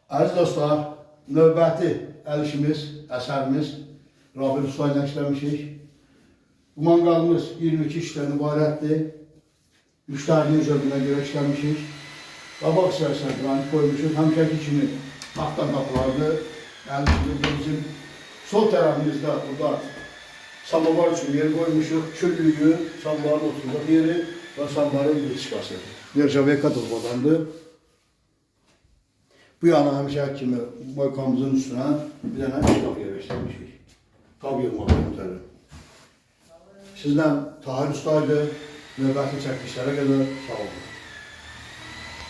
Aziz dostlar, növbəti əl işimiz, əsərimiz Rabil Usta ilə işləmişik. Bu manqalımız 22 işdən ibarətdir. Müştərinin zövqünə görə işləmişik. Qabaq hissəsinə granit qoymuşuq. Həmişəki kimi taxtdan qapılardı. Əl işimiz bizim sol tərəfimizdə burada samovar üçün yer qoymuşuq. Küllüyü, samovarın oturduğu yeri və samovarın bitişkası. Nержавейка dolbadandır. Bu yana həmişəki kimi boykamızın üstünə bir dənə şkaf yerləşdirmişik. Qab yığmaq yöntəri. Sizdən Tahir Ustaydı. Növbəti çəkilişlərə qədər sağ olun.